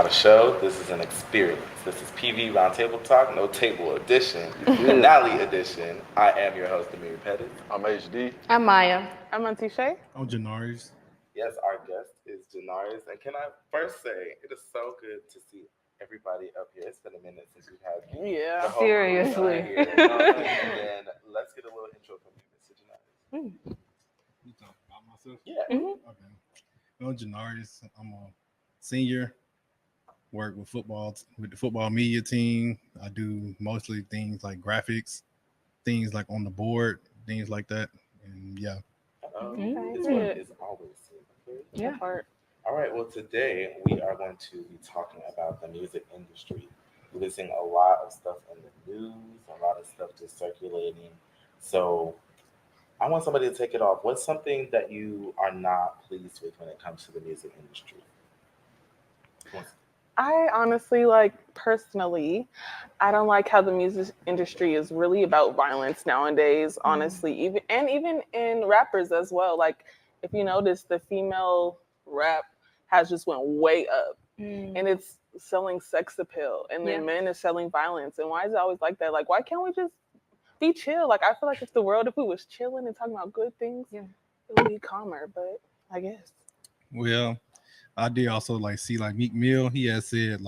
a show. This is an experience. This is PV Roundtable Talk, No Table Edition, Finale Edition. I am your host, Amir Pettis. I'm HD. I'm Maya. I'm Auntie Shay. I'm Janaris. Yes, our guest is Janaris. And can I first say, it is so good to see everybody up here. It's been a minute since we've had Yeah, the whole crew seriously. here. And then let's get a little intro from you, Mr. Janaris. You talk about myself? Yeah. Okay. I'm Janaris. I'm a senior. Work with with the football media team. I do mostly things like graphics, things like on the board, things like that. And yeah. This one is always okay. Yeah. All right. Well, today we are going to be talking about the music industry. We're seeing a lot of stuff in the news, a lot of stuff just circulating. So I want somebody to take it off. What's something that you are not pleased with when it comes to the music industry? I honestly, personally, I don't like how the music industry is really about violence nowadays, honestly, even in rappers as well. Like, if you notice, the female rap has just went way up, and it's selling sex appeal, and then men are selling violence. And why is it always like that? Like, why can't we just be chill? Like, I feel like if we was chilling and talking about good things, it would be calmer, but I guess. Well, I did also see Meek Mill. He has said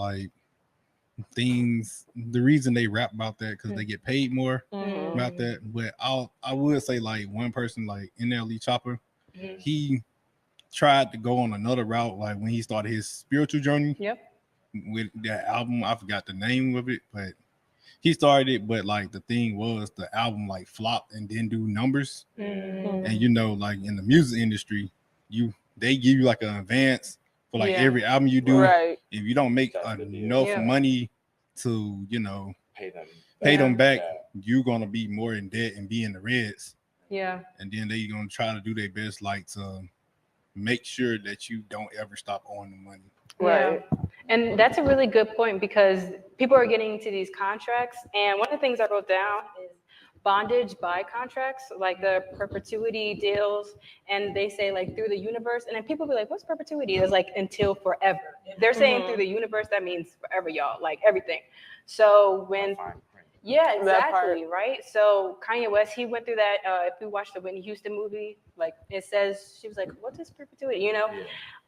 things. The reason they rap about that because they get paid more about that. But I would say one person like NLE Chopper, he tried to go on another route when he started his spiritual journey. Yep. With that album, I forgot the name of it, but he started it. But the thing was the album flopped and didn't do numbers. And in the music industry, they give you an advance for every album you do. Right. If you don't make enough money to pay them back, you're gonna be more in debt and be in the reds. Yeah. And then they're gonna try to do their best to make sure that you don't ever stop owing them money. Right. Yeah. And that's a really good point because people are getting into these contracts. And one of the things I wrote down is bondage by contracts, like the perpetuity deals. And they say through the universe. And then people be like, what's perpetuity? It's until forever. They're saying through the universe, that means forever, y'all, everything. So when... Yeah, exactly, right? So Kanye West, he went through that. If we watched the Whitney Houston movie, it says, she was like, what is perpetuity,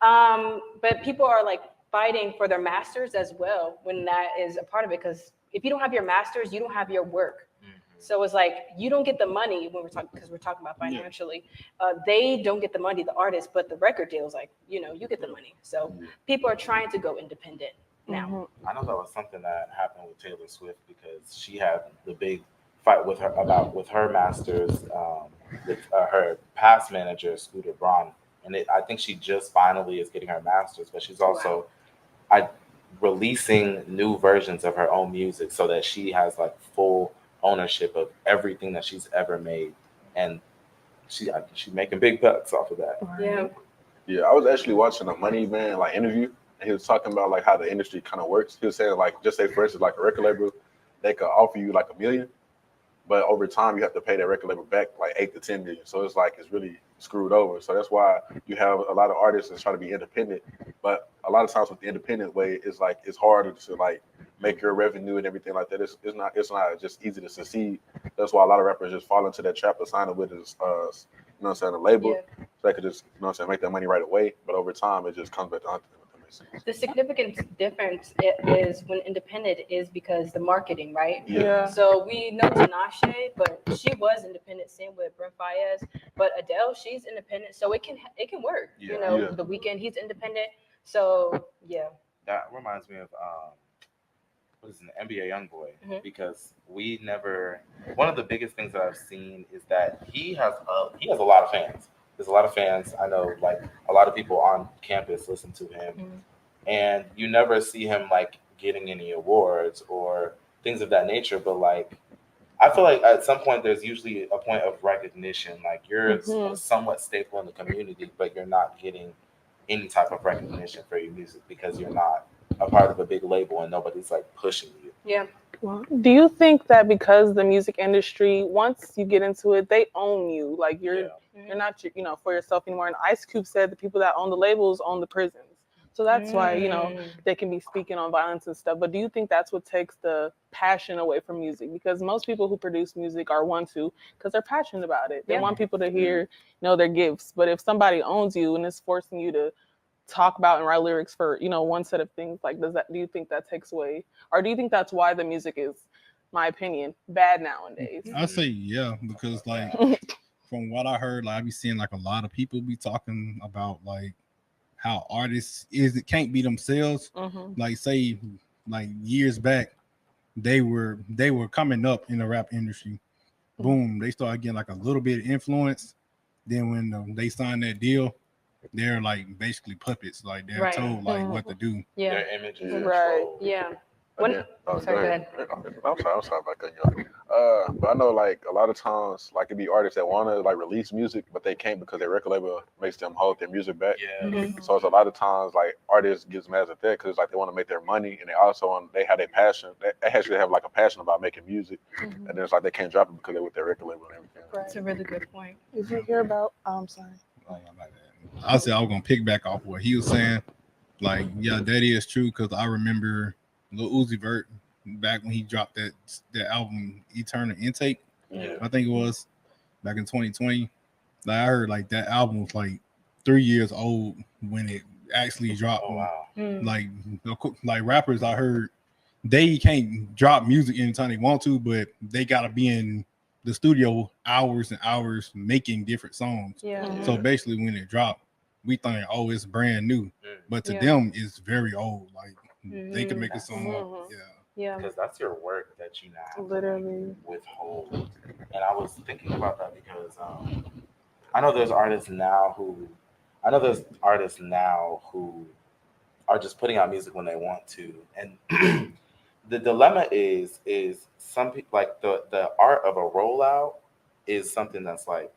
But people are fighting for their masters as well when that is a part of it. Because if you don't have your masters, you don't have your work. So it's you don't get the money when we're talking, because we're talking about financially. They don't get the money, the artist, but the record deals, you get the money. So people are trying to go independent now. I know that was something that happened with Taylor Swift because she had the big fight with her masters, with her past manager Scooter Braun, and I think she just finally is getting her masters, but she's also releasing new versions of her own music so that she has full ownership of everything that she's ever made, and she's making big bucks off of that. Yeah, I was actually watching a Money Man interview. And he was talking about how the industry kind of works. He was saying just say for instance a record label, they could offer you $1 million, but over time you have to pay that record label back $8 to $10 million. So it's it's really screwed over. So that's why you have a lot of artists that's trying to be independent. But a lot of times with the independent way, it's it's harder to make your revenue and everything like that. It's not just easy to succeed. That's why a lot of rappers just fall into that trap of signing with his a label. So they could just make that money right away. But over time it just comes back to hunting. The significant difference is when independent is because the marketing, right? Yeah. So we know Tinashe, but she was independent. Same with Brent Fayez, but Adele, she's independent, so it can work. The Weeknd, he's independent. So that reminds me of what is an NBA YoungBoy, because one of the biggest things that I've seen is that he has a lot of fans. There's a lot of fans. I know, a lot of people on campus listen to him, and you never see him getting any awards or things of that nature. But I feel at some point there's usually a point of recognition. You're a somewhat staple in the community, but you're not getting any type of recognition for your music because you're not a part of a big label and nobody's pushing you. Yeah. Well, do you think that because the music industry, once you get into it, they own you? You're not, for yourself anymore. And Ice Cube said the people that own the labels own the prisons. So that's why, you know, they can be speaking on violence and stuff. But do you think that's what takes the passion away from music? Because most people who produce music are because they're passionate about it. They want people to hear, their gifts. But if somebody owns you and is forcing you to talk about and write lyrics for, one set of things, like, do you think that takes away? Or do you think that's why the music is, my opinion, bad nowadays? I say yeah, because like from what I heard, like I be seeing like a lot of people be talking about like how artists can't be themselves. Like say like years back, they were coming up in the rap industry. Boom, they started getting like a little bit of influence. Then when they signed that deal, they're like basically puppets. Like they're told like what to do. Their image is Right. controlled. Sorry, go ahead. I'm sorry about cutting you off. But I know like a lot of times like it be artists that want to like release music, but they can't because their record label makes them hold their music back. So it's a lot of times like artists gets mad at that because like they want to make their money, and they also they have their passion. They actually have like a passion about making music, and then it's like they can't drop it because they're with their record label and everything. That's a really good point. Did you hear about? I'm sorry. I said I was gonna pick back off what he was saying. Like, yeah, that is true because I remember Lil Uzi Vert back when he dropped that album Eternal Intake. I think it was back in 2020. Like I heard like that album was like 3 years old when it actually dropped. Oh wow. Like rappers, I heard they can't drop music anytime they want to, but they gotta be in the studio hours and hours making different songs. So basically when it dropped, we think, oh, it's brand new. But to them, it's very old. Like they can make a song up. Because that's your work that you now have Literally to withhold. And I was thinking about that because I know there's artists now who are just putting out music when they want to. And the dilemma is some people like the art of a rollout is something that's like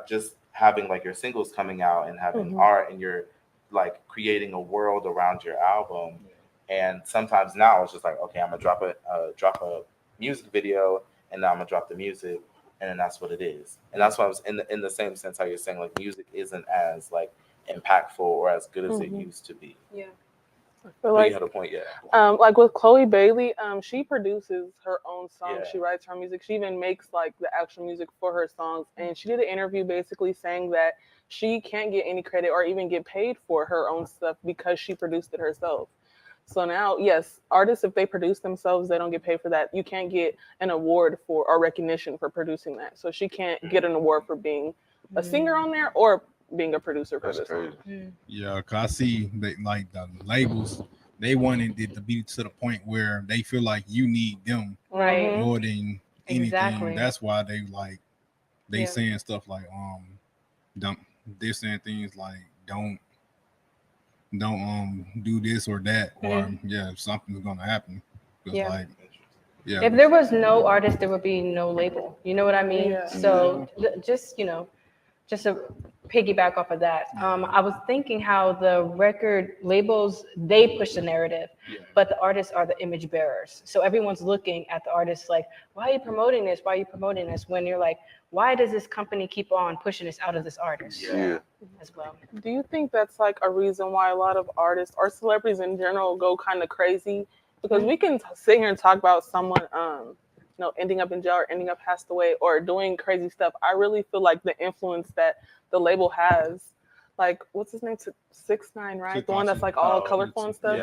just having like your singles coming out and having art, and you're like creating a world around your album. And sometimes now it's just like, okay, I'm gonna drop a music video, and now I'm gonna drop the music, and then that's what it is. And that's why I was in the same sense how you're saying like music isn't as like impactful or as good as it used to be. But like, you had a point, like with Chloe Bailey, she produces her own songs. Yeah. She writes her music. She even makes like the actual music for her songs. And she did an interview basically saying that she can't get any credit or even get paid for her own stuff because she produced it herself. So now, yes, artists, if they produce themselves, they don't get paid for that. You can't get an award for or recognition for producing that. So she can't get an award for being a singer on there or being a producer for this song. Yeah, cause I see they like the labels. They wanted it to be to the point where they feel like you need them more than anything. Exactly. That's why they saying stuff like they're saying things like don't do this or that, or something's gonna happen. If there was no artist, there would be no label. You know what I mean? So just to piggyback off of that, I was thinking how the record labels, they push the narrative, but the artists are the image bearers. So everyone's looking at the artists like, why are you promoting this? Why are you promoting this? When you're like, why does this company keep on pushing this out of this artist? As well. Do you think that's like a reason why a lot of artists or celebrities in general go kind of crazy? Because we can sit here and talk about someone ending up in jail or ending up passed away or doing crazy stuff. I really feel like the influence that the label has, like, what's his name? 6ix9ine, right? The one that's like all colorful and stuff.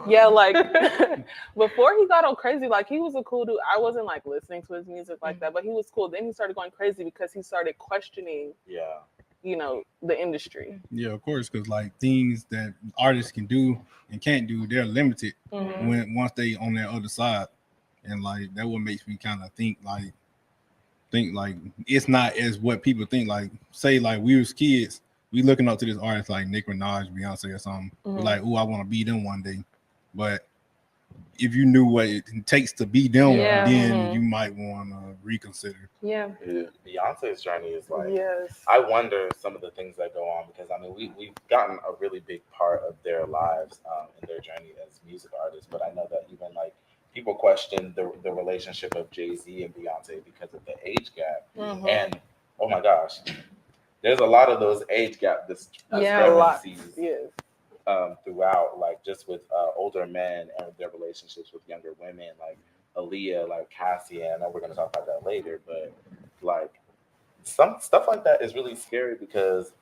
Yeah, like before he got all crazy, like he was a cool dude. I wasn't like listening to his music like that, but he was cool. Then he started going crazy because he started questioning the industry. Yeah, of course, because like things that artists can do and can't do, they're limited once they on their other side. And like that what makes me kind of think like it's not as what people think. Like say like we was kids, we looking up to this artist like Nicki Minaj, Beyonce or something. We're like, oh, I want to be them one day. But if you knew what it takes to be them, then you might want to reconsider. Beyonce's journey is like, I wonder some of the things that go on, because I mean we've gotten a really big part of their lives in their journey as music artists, but I know that even like people question the relationship of Jay-Z and Beyonce because of the age gap. And oh my gosh, there's a lot of those age gap discrepancies throughout, like just with older men and their relationships with younger women, like Aaliyah, like Cassie, and I know we're gonna talk about that later, but like some stuff like that is really scary because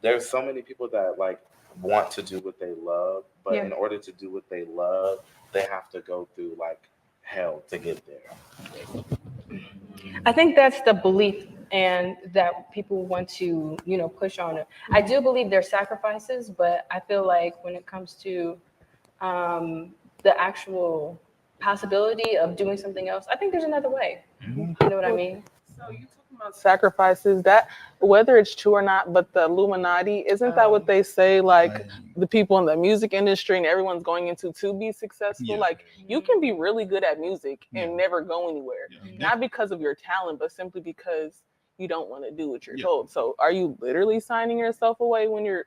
there's so many people that like want to do what they love, but Yeah. in order to do what they love, they have to go through like hell to get there. I think that's the belief and that people want to, push on it. I do believe there's sacrifices, but I feel like when it comes to the actual possibility of doing something else, I think there's another way. You know what I mean? So you talking about sacrifices, that whether it's true or not, but the Illuminati, isn't that what they say, like the people in the music industry and everyone's going into to be successful? Yeah. Like you can be really good at music and Yeah. never go anywhere. Yeah. Not because of your talent, but simply because you don't want to do what you're Yeah. told. So are you literally signing yourself away when you're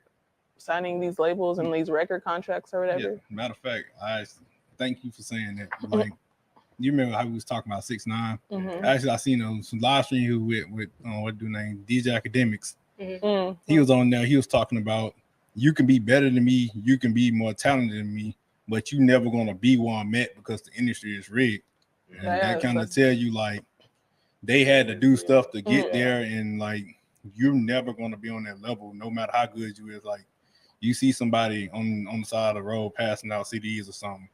signing these labels and these record contracts or whatever? Yeah. Matter of fact, I thank you for saying that. Like, you remember how we was talking about 6ix9ine? Mhm. Actually, I seen some live stream who with what do name DJ Academics. Mhm. He was on there. He was talking about you can be better than me, you can be more talented than me, but you never gonna be where I'm at because the industry is rigged. And that kind of tell you like they had to do stuff to get there, and like you're never gonna be on that level, no matter how good you is. Like you see somebody on the side of the road passing out CDs or something,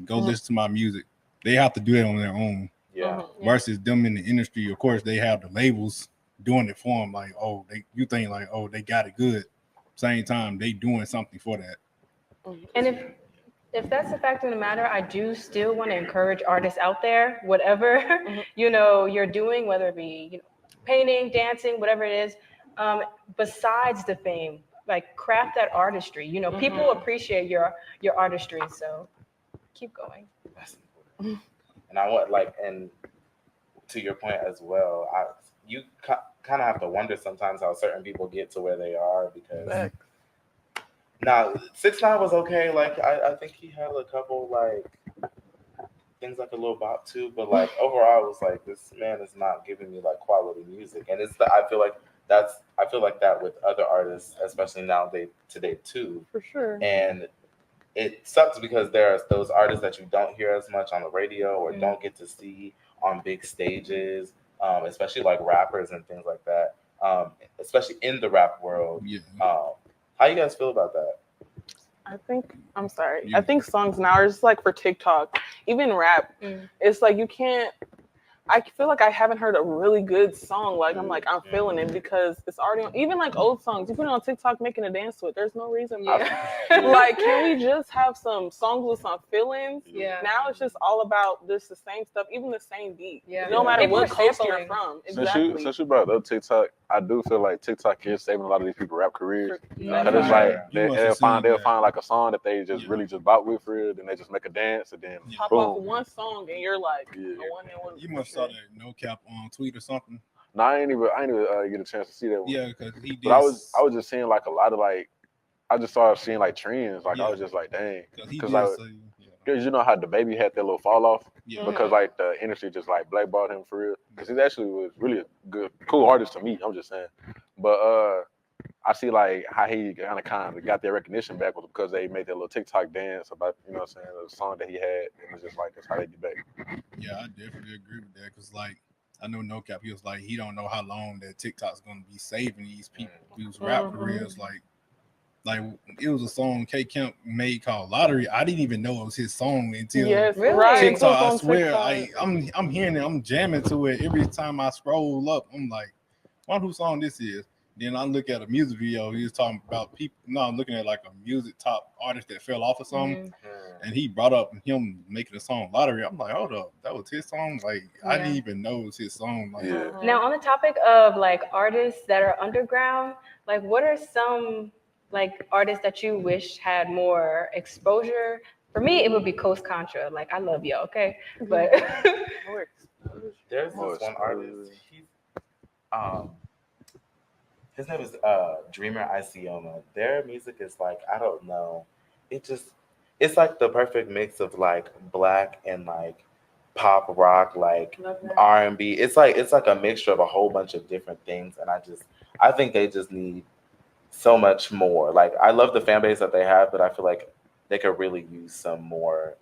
go listen to my music. They have to do it on their own. Yeah. Versus them in the industry, of course, they have the labels doing it for them. Like, oh, you think like, oh, they got it good. Same time, they doing something for that. And if that's the fact of the matter, I do still want to encourage artists out there, whatever you're doing, whether it be painting, dancing, whatever it is. Besides the fame, like craft that artistry. People appreciate your artistry, so keep going. That's important. And I want and to your point as well, you kind of have to wonder sometimes how certain people get to where they are because now 6ix9ine was okay. Like I think he had a couple like things like a little bop too, but like overall it was like this man is not giving me like quality music, and I feel like that with other artists, especially today too. For sure. And it sucks because there's those artists that you don't hear as much on the radio or don't get to see on big stages, especially like rappers and things like that, especially in the rap world. Yeah. How you guys feel about that? I think songs now are just like for TikTok, even rap. It's like you can't. I feel like I haven't heard a really good song. Like I'm feeling it because it's already on. Even like old songs, you put it on TikTok, making a dance to it. There's no reason. Like, can we just have some songs with some feelings? Yeah. Now it's just all about the same stuff, even the same beat. Yeah. No matter People what are coast sampling. you're from. Exactly. Since you brought up TikTok, I do feel like TikTok is saving a lot of these people's rap careers. Yeah. Because it's like they'll find that. like a song that they just really just bought with for real, then they just make a dance and then Pop boom. off one song and you're like, You must saw that No Cap on tweet or something. No, I ain't even get a chance to see that one. Yeah, because he did. But I was just seeing like a lot of like, I just started seeing like trends. Like I was just like, dang, because you know how the baby had that little fall off because like the industry just like blackballed him for real. Because he actually was really a cool artist to me. I'm just saying, but I see like how he kind of got their recognition back was because they made that little TikTok dance about what I'm saying, the song that he had, and it's just like that's how they get back. Yeah, I definitely agree with that because like I know No Cap, he was like he don't know how long that TikTok's gonna be saving these people whose rap careers. Like it was a song K Camp made called Lottery. I didn't even know it was his song until TikTok. I swear, I'm hearing it, I'm jamming to it every time I scroll up. I'm like, wonder whose song this is. Then I look at a music video. He was talking about people. No, I'm looking at like a music top artist that fell off or something, and he brought up him making a song Lottery. I'm like, hold up, that was his song. Like I didn't even know it was his song. Like, Now on the topic of like artists that are underground, like what are some like artists that you wish had more exposure? For me, it would be Coast Contra. Like I love y'all, okay, but there's this one artist. His name is Dreamer Isioma. Their music is like, I don't know. It's like the perfect mix of like black and like pop rock, like R&B. It's like a mixture of a whole bunch of different things. And I think they just need so much more. Like, I love the fan base that they have, but I feel like they could really use some more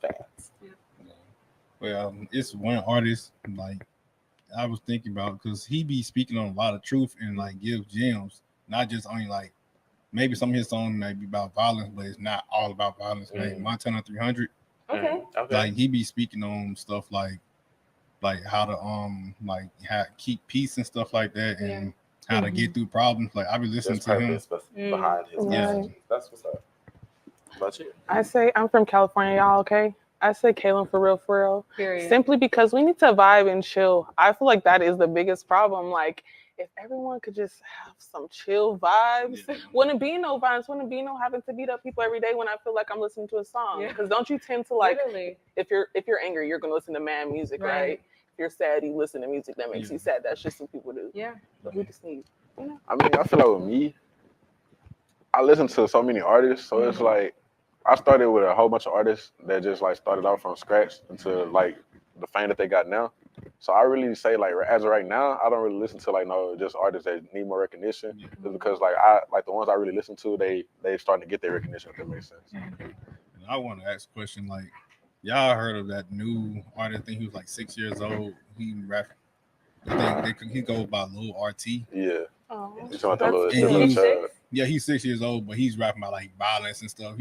fans. Well, it's one artist like I was thinking about because he be speaking on a lot of truth and like give gems, not just only like maybe some of his songs may be about violence, but it's not all about violence. Like Montana 300, Okay. like he be speaking on stuff like how to like how keep peace and stuff like that, and how to get through problems. Like I be listening to him behind his messages. That's what's up. About you? I say I'm from California, y'all. Okay. I say Kalen for real. Period. Simply because we need to vibe and chill. I feel like that is the biggest problem. Like, if everyone could just have some chill vibes, wouldn't be no violence, wouldn't be no having to beat up people every day when I feel like I'm listening to a song. Because don't you tend to like, if you're angry, you're gonna listen to mad music, right? If you're sad, you listen to music that makes you sad. That's just what people do. Yeah. But we just need, you know. I mean, I feel like with me, I listen to so many artists, so it's like I started with a whole bunch of artists that just like started out from scratch into like the fame that they got now. So I really say like as of right now, I don't really listen to like just artists that need more recognition. Just because like the ones I really listen to, they starting to get their recognition, if that makes sense. And I want to ask a question like, y'all heard of that new artist? I think he was like 6 years old. He rap. I think he goes by Lil RT. Yeah. Oh, He's talking about that little child. Yeah, he's 6 years old, but he's rapping about like violence and stuff.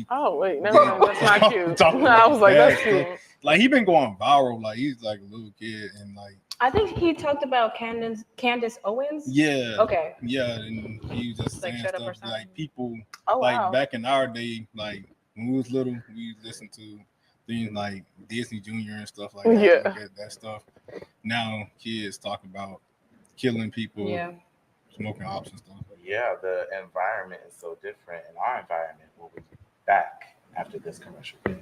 Oh wait, never mind. That's not cute. I was like, that's cute. Like he been going viral. Like he's like a little kid, and like I think he talked about Candace Owens. Yeah. Okay. Yeah, and he was just saying like shut stuff up or like people wow. back in our day, like when we was little, we listened to things like Disney Junior and stuff like that. Yeah. Like that stuff. Now kids talk about killing people, smoking ops and stuff. Yeah, the environment is so different, and our environment will be back after this commercial break.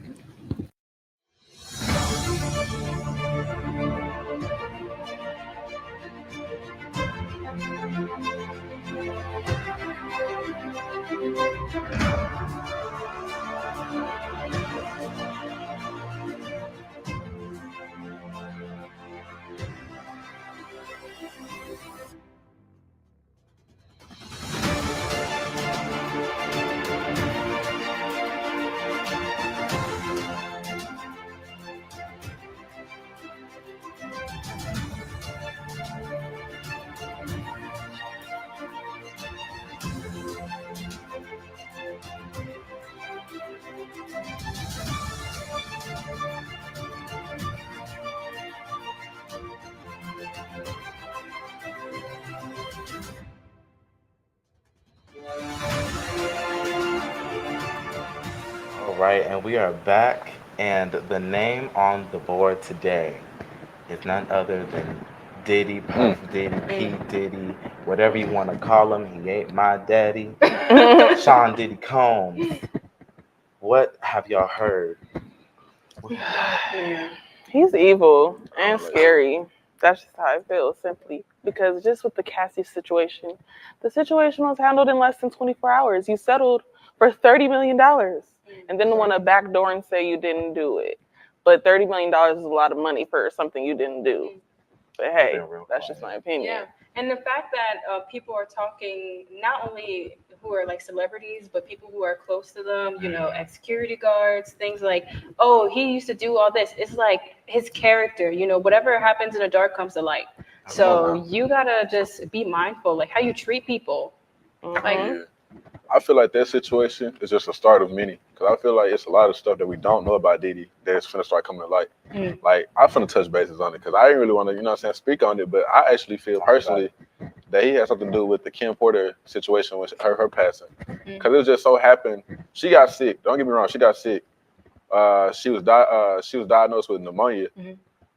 All right, and we are back, and the name on the board today is none other than Diddy, Puff Diddy, P Diddy, whatever you want to call him. He ain't my daddy. Sean Diddy Combs. What have y'all heard? He's evil and scary. That's just how I feel, simply. Because just with the Cassie situation, the situation was handled in less than 24 hours. You settled for $30 million and then want to backdoor and say you didn't do it. But $30 million is a lot of money for something you didn't do. But hey, that's just my opinion. Yeah. And the fact that people are talking, not only who are like celebrities, but people who are close to them, you know, ex-security guards, things like, oh, he used to do all this. It's like his character, you know, whatever happens in the dark comes to light. So you gotta just be mindful, like how you treat people. Like, I feel like that situation is just a start of many. Because I feel like it's a lot of stuff that we don't know about Diddy that's finna start coming to light. Like, I'm finna touch bases on it because I didn't really want to, you know what I'm saying, speak on it. But I actually feel personally that he had something to do with the Kim Porter situation with her passing. Because it just so happened, she got sick. Don't get me wrong, she got sick. She was diagnosed with pneumonia,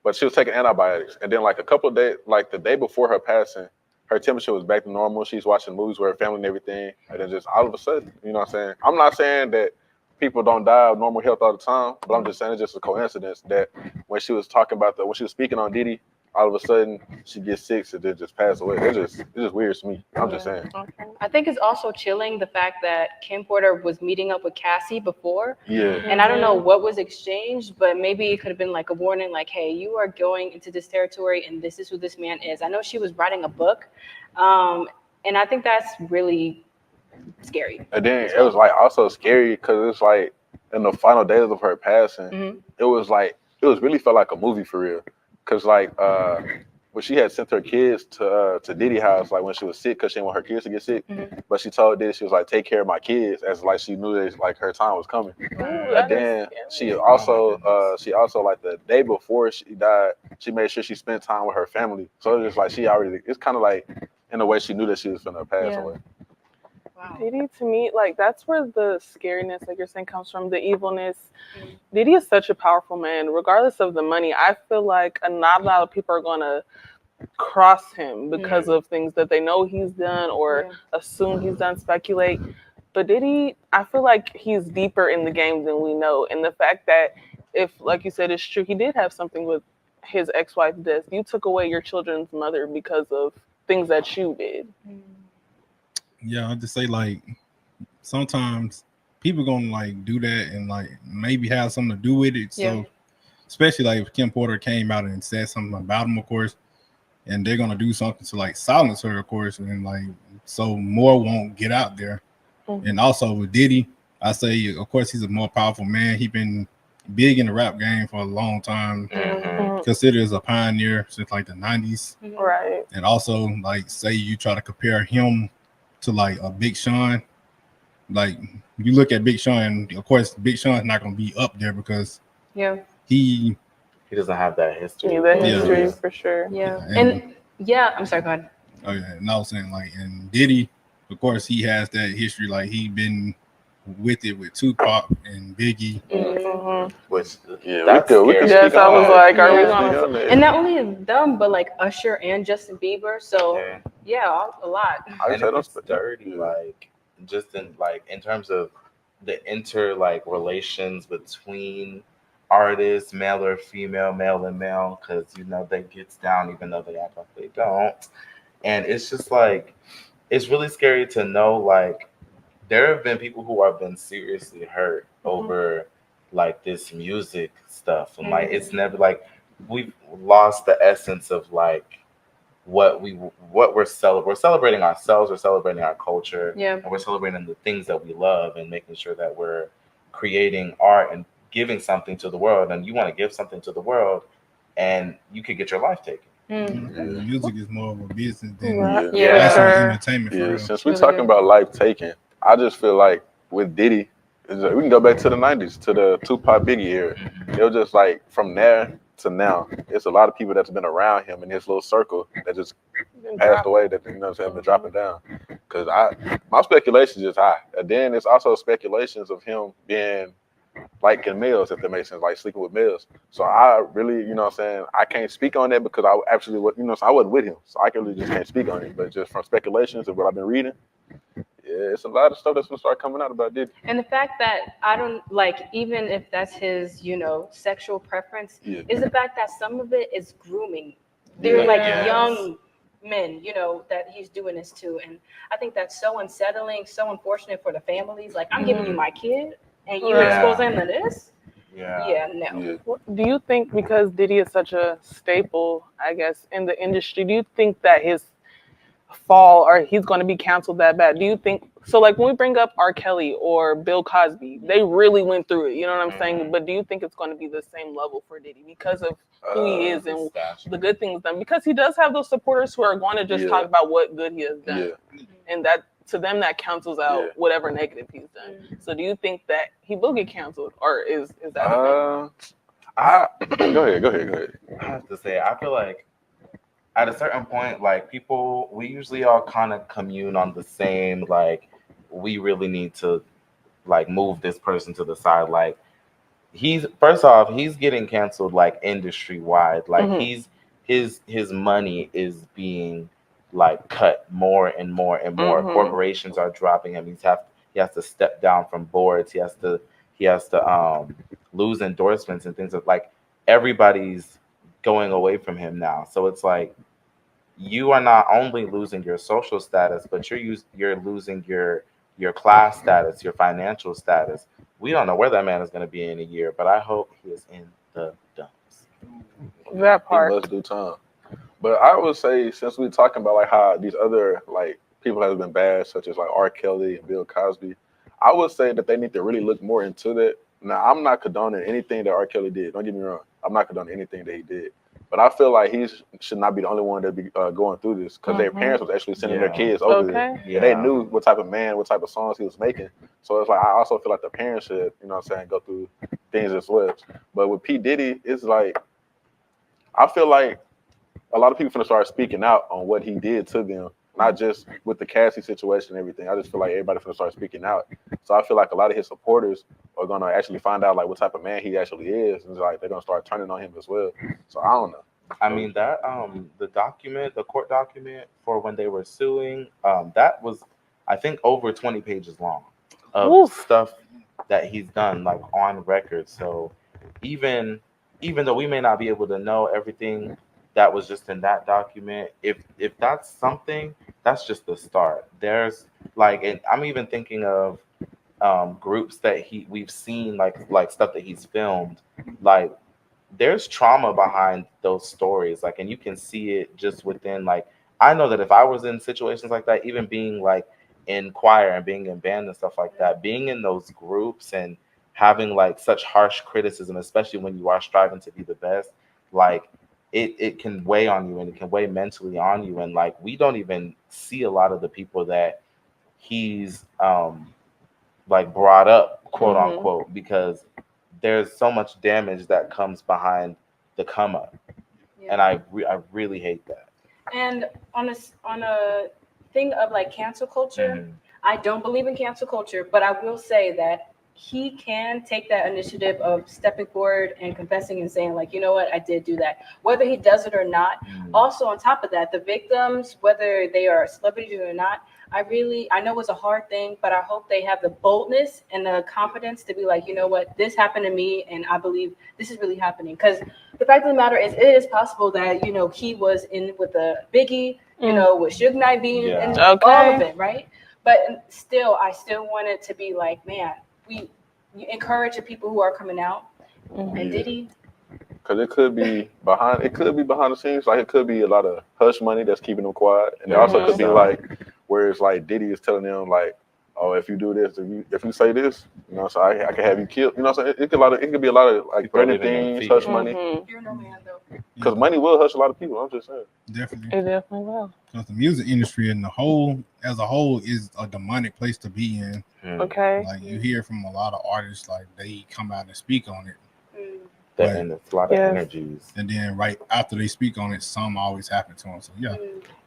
but she was taking antibiotics. And then like a couple of days, like the day before her passing, her temperature was back to normal. She's watching movies with her family and everything. And then just all of a sudden, you know what I'm saying? I'm not saying that people don't die of normal health all the time, but I'm just saying it's just a coincidence that when she was talking about when she was speaking on Diddy, all of a sudden she gets sick and then just pass away. It's just weird to me. I'm just saying. I think it's also chilling the fact that Kim Porter was meeting up with Cassie before. Yeah. And I don't know what was exchanged, but maybe it could have been like a warning, like, hey, you are going into this territory and this is who this man is. I know she was writing a book. And I think that's really scary. And then it was like also scary because it's like in the final days of her passing, Mm-hmm. it was really felt like a movie for real. Cause like when she had sent her kids to Diddy house, like when she was sick, cause she didn't want her kids to get sick. Mm-hmm. But she told Diddy she was like, take care of my kids, as like she knew that like her time was coming. Ooh, And that then is she scary. also like the day before she died, she made sure she spent time with her family. So it's just like it's kind of like in a way she knew that she was gonna pass Yeah. away. Wow. Diddy, to me, like that's where the scariness, like you're saying, comes from, the evilness. Diddy is such a powerful man. Regardless of the money, I feel like not a lot of people are gonna cross him because of things that they know he's done or assume he's done, speculate. But Diddy, I feel like he's deeper in the game than we know. And the fact that if, like you said, it's true, he did have something with his ex-wife's death. You took away your children's mother because of things that you did. Yeah, I'll just say like sometimes people gonna like do that and like maybe have something to do with it. So especially like if Kim Porter came out and said something about him, of course, and they're gonna do something to like silence her, of course, and like so more won't get out there. Mm-hmm. And also with Diddy, I say of course he's a more powerful man. He's been big in the rap game for a long time. Mm-hmm. Considered as a pioneer since like the 90s. Right. And also like say you try to compare him to like a Big Sean, like you look at Big Sean, of course Big Sean's not gonna be up there because he doesn't have that history. Yeah, that history for sure. Yeah. And I'm sorry, go ahead. Oh yeah, and I was saying like, and Diddy, of course, he has that history. Like he been with it with Tupac and Biggie. Mm-hmm. Which we could yes, I was like, are we Yeah. gonna? And not only them, but like Usher and Justin Bieber. So a lot. And it's dirty, like just in terms of the relations between artists, male or female, male and male, because they gets down even though they act like they don't. And it's just like it's really scary to know like there have been people who have been seriously hurt over like this music stuff, and like it's never like we've lost the essence of like what we're celebrating ourselves, we're celebrating our culture, and we're celebrating the things that we love and making sure that we're creating art and giving something to the world. And you want to give something to the world and you could get your life taken. Music is more of a business than entertainment for real. Since we're talking about life taken, I just feel like with Diddy, we can go back to the 90s, to the Tupac Biggie era. It was just like from there to now, it's a lot of people that's been around him in his little circle that just passed away, that been dropping down. Because my speculation is high. And then it's also speculations of him being liking males, if that makes sense, like sleeping with males. So I really, I can't speak on that because I actually, I wasn't with him. So I really just can't speak on it. But just from speculations of what I've been reading, it's a lot of stuff that's going to start coming out about Diddy. And the fact that I don't like, even if that's his, sexual preference, is the fact that some of it is grooming. They're young men, that he's doing this to. And I think that's so unsettling, so unfortunate for the families. Like, I'm giving you my kid and you're exposing him to this? No. Do you think, because Diddy is such a staple, I guess, in the industry, do you think that his fall or he's going to be canceled that bad? Do you think so? Like when we bring up R. Kelly or Bill Cosby, they really went through it, you know what I'm saying? But do you think it's going to be the same level for Diddy because of who he is and the good things done? Because he does have those supporters who are going to just talk about what good he has done, and that to them that cancels out whatever negative he's done. So do you think that he will get canceled, or is that go ahead. I have to say, I feel like at a certain point, like people, we usually all kind of commune on the same, like we really need to like move this person to the side. Like he's getting canceled like industry wide. Like his money is being like cut more and more and more. Corporations are dropping him. He has to step down from boards. He has to lose endorsements and things like everybody's going away from him now. So it's like you are not only losing your social status, but you're losing your class status, your financial status. We don't know where that man is going to be in a year, but I hope he is in the dumps. That part. He must do time. But I would say, since we're talking about like how these other like people have been bad, such as like R. Kelly and Bill Cosby. I would say that they need to really look more into that. Now, I'm not condoning anything that R. Kelly did. Don't get me wrong. I'm not condoning anything that he did. But I feel like he should not be the only one that be going through this, because their parents was actually sending their kids over there. Yeah. And they knew what type of man, what type of songs he was making. So it's like, I also feel like the parents should, you know what I'm saying, go through things as well. But with P. Diddy, it's like, I feel like a lot of people finna start speaking out on what he did to them, not just with the Cassie situation and everything. I just feel like everybody finna start speaking out. So I feel like a lot of his supporters are gonna actually find out like what type of man he actually is, and like they're gonna start turning on him as well. So I don't know. I mean that the court document for when they were suing, that was, I think, over 20 pages long of stuff that he's done like on record. So even though we may not be able to know everything that was just in that document, if that's something, that's just the start. There's like, and I'm even thinking of groups that we've seen, like stuff that he's filmed, like there's trauma behind those stories, like, and you can see it just within, like, I know that if I was in situations like that, even being like in choir and being in band and stuff like that, being in those groups and having like such harsh criticism, especially when you are striving to be the best, like it can weigh on you, and it can weigh mentally on you. And like, we don't even see a lot of the people that he's like brought up, quote unquote, because there's so much damage that comes behind the come up. And I really hate that. And on a thing of like cancel culture, I don't believe in cancel culture, but I will say that he can take that initiative of stepping forward and confessing and saying, like, you know what, I did do that, whether he does it or not. Also, on top of that, the victims, whether they are celebrities or not, I know it's a hard thing, but I hope they have the boldness and the confidence to be like, you know what, this happened to me, and I believe this is really happening. Because the fact of the matter is, it is possible that, you know, he was in with a Biggie, you know, with Suge Knight being in all of it, right? But still, I still want it to be like, man, you encourage the people who are coming out, and Diddy. Because it could be behind the scenes. Like, it could be a lot of hush money that's keeping them quiet, and it also could be like where it's like Diddy is telling them like, oh, if you do this, if you say this, you know, so I can have you killed. You know what I'm saying? It could be a lot of like threatening things, hush money. You're no man though. Because money will hush a lot of people. I'm just saying. Definitely. It definitely will. Because the music industry as a whole is a demonic place to be in. Okay. Like, you hear from a lot of artists, like they come out and speak on it. And it's a lot of energies. And then right after they speak on it, some always happen to them. So yeah.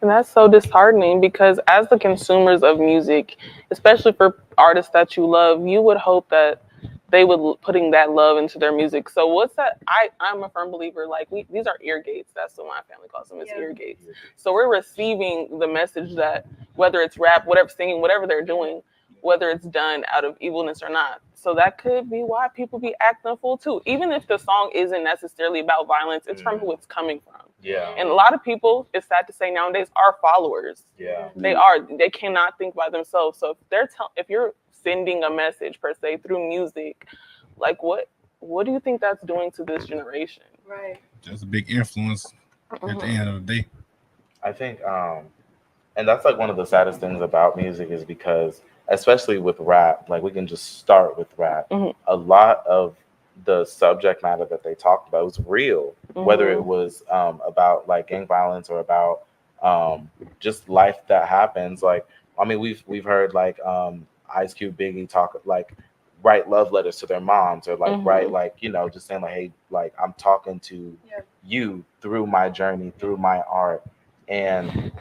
And that's so disheartening, because as the consumers of music, especially for artists that you love, you would hope that they would putting that love into their music. So what's that? I'm a firm believer, like, these are ear gates. That's what my family calls them, is ear gates. So we're receiving the message that, whether it's rap, whatever, singing, whatever they're doing, whether it's done out of evilness or not. So that could be why people be acting a fool too. Even if the song isn't necessarily about violence, it's from who it's coming from. Yeah. And a lot of people, it's sad to say nowadays, are followers. Yeah. They cannot think by themselves. So if you're sending a message per se through music, like what do you think that's doing to this generation? Right. Just a big influence at the end of the day. I think and that's like one of the saddest things about music, is because, especially with rap, like, we can just start with rap. A lot of the subject matter that they talked about was real, whether it was about like gang violence or about just life that happens. Like, I mean, we've heard like Ice Cube, Biggie talk, like, write love letters to their moms, or like write, like, you know, just saying like, hey, like, I'm talking to you through my journey, through my art. And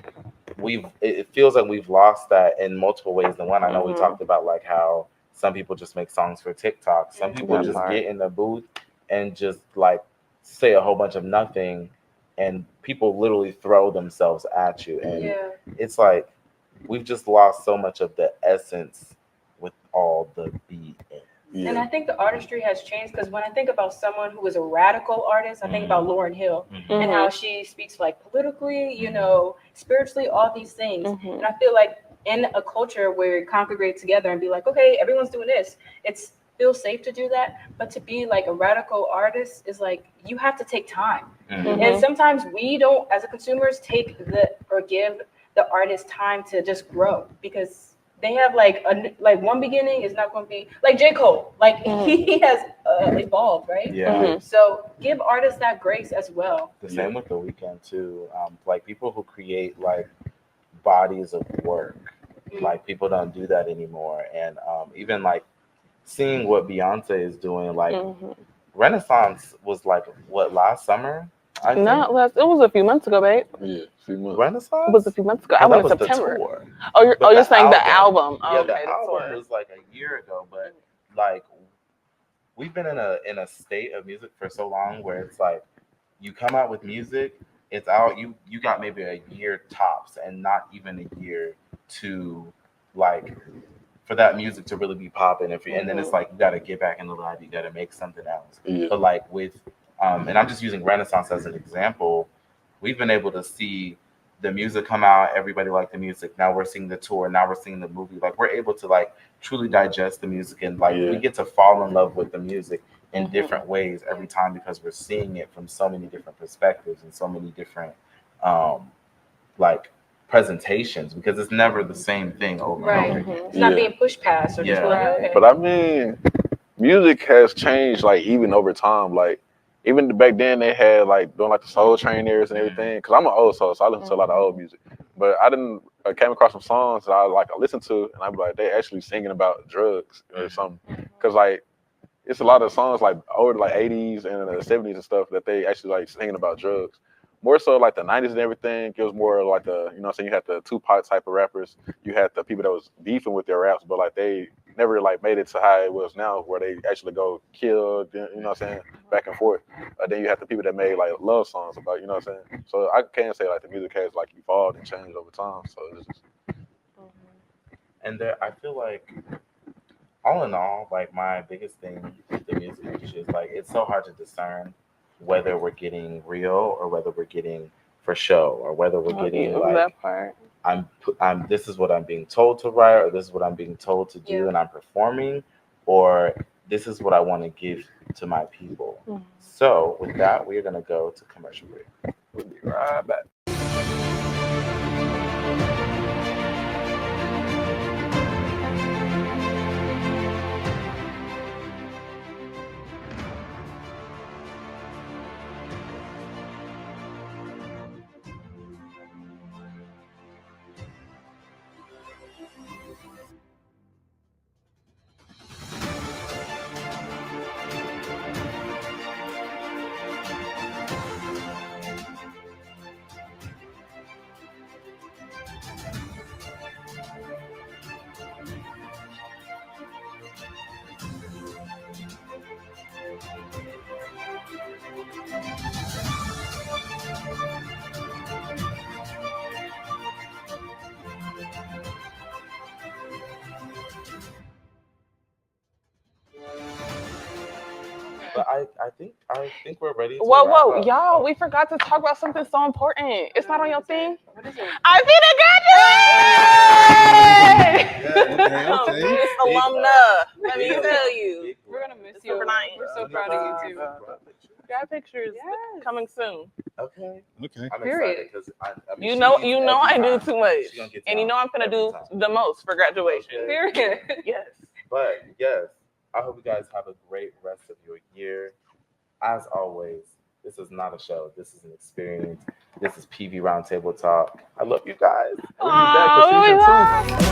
it feels like we've lost that in multiple ways than one. I know we talked about like how some people just make songs for TikTok. Some people just get in the booth and just like say a whole bunch of nothing, and people literally throw themselves at you. And it's like, we've just lost so much of the essence with all the BS. Yeah. And I think the artistry has changed, because when I think about someone who is a radical artist, I think about Lauryn Hill and how she speaks like politically, you know, spiritually, all these things. And I feel like in a culture where we congregate together and be like, okay, everyone's doing this, it feels safe to do that. But to be like a radical artist is like, you have to take time. And sometimes we don't, as a consumers, take or give the artist time to just grow, because they have like one beginning is not going to be like J. Cole. Like he has evolved, right? Yeah. So give artists that grace as well. The same with The Weeknd too. Like people who create like bodies of work, like people don't do that anymore. And even like seeing what Beyonce is doing, like Renaissance was like what, last summer? I think? Not last. It was a few months ago, babe. Yeah, a few months. Renaissance? It was a few months ago. I No, went in that was the September. tour. Oh, But you're saying the album? Oh, Yeah, okay, the album tour. was like a year ago, but like we've been in a state of music for so long where it's like you come out with music, it's out, you got maybe a year tops, and not even a year to like for that music to really be popping. And then it's like you got to get back in the lab, you got to make something else. But like with and I'm just using Renaissance as an example, we've been able to see the music come out, everybody liked the music, now we're seeing the tour, now we're seeing the movie, like we're able to like truly digest the music, and like we get to fall in love with the music in different ways every time, because we're seeing it from so many different perspectives and so many different like presentations, because it's never the same thing over and over. It's not being pushed past or just like, okay. But I mean, music has changed like even over time. Like even back then they had like doing like the Soul Train eras and everything. Cause I'm an old soul, so I listen to a lot of old music. But I came across some songs that I listened to, and I'm like, they actually singing about drugs or something. Cause like it's a lot of songs like older, like 80s and the 70s and stuff, that they actually like singing about drugs. More so like the 90s and everything, it was more like the, you know what I'm saying, you had the Tupac type of rappers, you had the people that was beefing with their raps, but like they never like made it to how it was now, where they actually go kill, you know what I'm saying, back and forth. Then you have the people that made like love songs about, you know what I'm saying. So I can say like the music has like evolved and changed over time. So it's just... And there, I feel like all in all, like my biggest thing with the music industry is like it's so hard to discern whether we're getting real or whether we're getting for show, or whether we're getting like that part. I'm this is what I'm being told to write, or this is what I'm being told to do and I'm performing, or this is what I want to give to my people. So with that, we are going to go to commercial break. We'll be right back. But I think we're ready to Whoa, wrap up. y'all, we forgot to talk about something so important. It's not on your thing. What is it? I see the graduate! Okay. Miss Alumna, let me tell you. We're gonna miss you. you. We're so proud of you too. Got pictures coming soon. Okay. I'm Period. excited because I You mean, know, she needs I every do time. too much, She gonna get and you down know I'm gonna every do time. the most for graduation. Period. Yes. But yes, I hope you guys have a great rest of your year. As always, this is not a show. This is an experience. This is PV Roundtable Talk. I love you guys. I will be back for season 2.